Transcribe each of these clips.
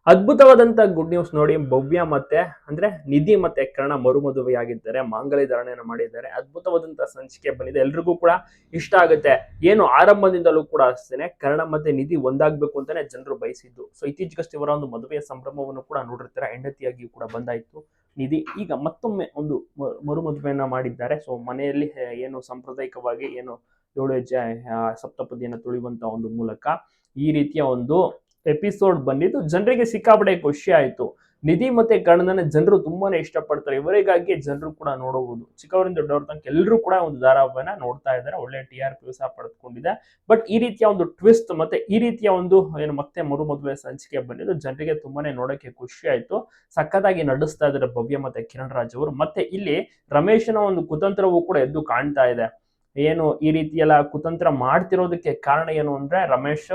ಅದ್ಭುತವಾದಂತ good news ನೋಡಿ. ಭವ್ಯ ಮತ್ತೆ ಅಂದ್ರೆ ನಿಧಿ ಮತ್ತೆ ಕರ್ಣ ಮರುಮದುವೆಯಾಗಿದ್ದಾರೆ, ಮಾಂಗಲ್ಯ ಧಾರಣೆಯನ್ನು ಮಾಡಿದ್ದಾರೆ. ಅದ್ಭುತವಾದಂತ ಸಂಚಿಕೆ ಬಂದಿದೆ, ಎಲ್ರಿಗೂ ಕೂಡ ಇಷ್ಟ ಆಗುತ್ತೆ. ಏನು ಆರಂಭದಿಂದಲೂ ಕೂಡ ಅಷ್ಟೇನೆ ಕರ್ಣ ಮತ್ತೆ ನಿಧಿ ಒಂದಾಗ್ಬೇಕು ಅಂತಾನೆ ಜನರು ಬಯಸಿದ್ದು. ಸೊ ಇತ್ತೀಚೆಗಷ್ಟೇ ಇವರ ಒಂದು ಮದುವೆಯ ಸಂಭ್ರಮವನ್ನು ಕೂಡ ನೋಡಿರ್ತಾರೆ. ಹೆಂಡತಿಯಾಗಿ ಕೂಡ ಬಂದಾಯ್ತು ನಿಧಿ. ಈಗ ಮತ್ತೊಮ್ಮೆ ಒಂದು ಮರುಮದುವೆಯನ್ನ ಮಾಡಿದ್ದಾರೆ. ಸೊ ಮನೆಯಲ್ಲಿ ಏನು ಸಾಂಪ್ರದಾಯಿಕವಾಗಿ ಏನು 7 ಹೆಜ್ಜೆ ಸಪ್ತಪದಿಯನ್ನು ತುಳಿಯುವಂತ ಒಂದು ಮೂಲಕ ಈ ರೀತಿಯ ಒಂದು ಎಪಿಸೋಡ್ ಬಂದಿದ್ದು ಜನರಿಗೆ ಸಿಕ್ಕಾಪಟ್ಟೆ ಖುಷಿ ಆಯ್ತು. ನಿಧಿ ಮತ್ತೆ ಕರ್ಣನ ಜನರು ತುಂಬಾನೇ ಇಷ್ಟಪಡ್ತಾರೆ. ಇವರಿಗಾಗಿ ಜನರು ಕೂಡ ನೋಡಬಹುದು. ಚಿಕ್ಕವರಿಂದ ದೊಡ್ಡವ್ರ ತನಕ ಎಲ್ಲರೂ ಕೂಡ ಒಂದು ಧಾರಾವಾಹಿನ ನೋಡ್ತಾ ಇದ್ದಾರೆ. ಒಳ್ಳೆ TRP ಸಹ ಪಡೆದುಕೊಂಡಿದೆ. ಬಟ್ ಈ ರೀತಿಯ ಒಂದು ಟ್ವಿಸ್ಟ್ ಮತ್ತೆ ಈ ರೀತಿಯ ಒಂದು ಏನು ಮತ್ತೆ ಮರುಮದುವೆ ಸಂಚಿಕೆ ಬಂದಿದ್ದು ಜನರಿಗೆ ತುಂಬಾನೇ ನೋಡಕ್ಕೆ ಖುಷಿ ಆಯ್ತು. ಸಖತ್ತಾಗಿ ನಡೆಸ್ತಾ ಇದ್ದಾರೆ ಭವ್ಯ ಮತ್ತೆ ಕಿರಣ್ ರಾಜ್ ಅವರು. ಮತ್ತೆ ಇಲ್ಲಿ ರಮೇಶನ ಒಂದು ಕುತಂತ್ರವೂ ಕೂಡ ಎದ್ದು ಕಾಣ್ತಾ ಇದೆ. ಏನು ಈ ರೀತಿ ಎಲ್ಲ ಕುತಂತ್ರ ಮಾಡ್ತಿರೋದಕ್ಕೆ ಕಾರಣ ಏನು ಅಂದ್ರೆ ರಮೇಶ್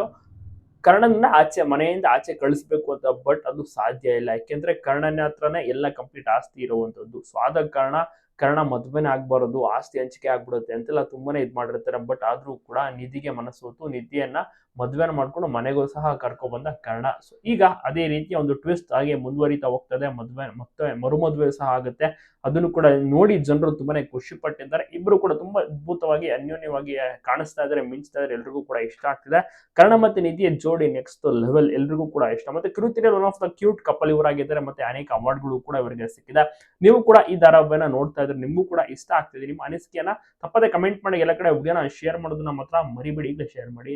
ಕರ್ಣನ್ನ ಮನೆಯಿಂದ ಆಚೆ ಕಳಿಸ್ಬೇಕು ಅಂತ. ಬಟ್ ಅದು ಸಾಧ್ಯ ಇಲ್ಲ, ಯಾಕೆಂದ್ರೆ ಕರ್ಣನ ಹತ್ರನೇ ಎಲ್ಲ ಕಂಪ್ಲೀಟ್ ಆಸ್ತಿ ಇರುವಂತದ್ದು. ಸೊ ಆದ ಕಾರಣ ಕರ್ಣ ಮದುವೆನೇ ಆಗ್ಬಾರದು, ಆಸ್ತಿ ಹಂಚಿಕೆ ಆಗ್ಬಿಡುತ್ತೆ ಅಂತೆಲ್ಲ ತುಂಬಾನೇ ಇದ್ ಮಾಡಿರ್ತಾರೆ. ಬಟ್ ಆದ್ರೂ ಕೂಡ ನಿಧಿಗೆ ಮನಸ್ಸೋತು ನಿಧಿಯನ್ನ ಮದುವೆನ ಮಾಡ್ಕೊಂಡು ಮನೆಗೂ ಸಹ ಕರ್ಕೊ ಬಂದ ಕರ್ಣ. ಸೊ ಈಗ ಅದೇ ರೀತಿಯ ಒಂದು ಟ್ವಿಸ್ಟ್ ಹಾಗೆ ಮುಂದುವರಿತಾ ಹೋಗ್ತದೆ. ಮತ್ತೆ ಮರುಮದುವೆ ಸಹ ಆಗುತ್ತೆ. ಅದನ್ನು ಕೂಡ ನೋಡಿ ಜನರು ತುಂಬಾನೇ ಖುಷಿ ಪಟ್ಟಿದ್ದಾರೆ. ಇಬ್ರು ಕೂಡ ತುಂಬಾ ಅದ್ಭುತವಾಗಿ ಅನ್ಯೋನ್ಯವಾಗಿ ಕಾಣಿಸ್ತಾ ಇದಾರೆ, ಮಿಂಚ್ತಾ ಇದಾರೆ. ಎಲ್ರಿಗೂ ಕೂಡ ಇಷ್ಟ ಆಗ್ತಿದೆ. ಕರ್ಣ ಮತ್ತೆ ನಿಧಿಯ ಜೋಡಿ ನೆಕ್ಸ್ಟ್ ಲೆವೆಲ್, ಎಲ್ರಿಗೂ ಕೂಡ ಇಷ್ಟ. ಮತ್ತೆ ಕಿರುತೆರೆಯಲ್ಲಿ one of the cute couple ಇವರಾಗಿದ್ದಾರೆ. ಮತ್ತೆ ಅನೇಕ ಅವಾರ್ಡ್ಗಳು ಕೂಡ ಇವರಿಗೆ ಸಿಕ್ಕಿದೆ. ನೀವು ಕೂಡ ಈ ಧಾರಾವಾಹಿನ ನೋಡ್ತಾ ಇದ್ರೆ ನಿಮಗೂ ಕೂಡ ಇಷ್ಟ ಆಗ್ತಿದೆ. ನಿಮ್ಮ ಅನಿಸಿಕೆಯನ್ನ ತಪ್ಪದೆ ಕಮೆಂಟ್ ಮಾಡಿ. ಎಲ್ಲ ಕಡೆ ವಿಡಿಯೋನ ಶೇರ್ ಮಾಡೋದನ್ನ ಮಾತ್ರ ಮರಿಬೇಡಿ. ಶೇರ್ ಮಾಡಿ.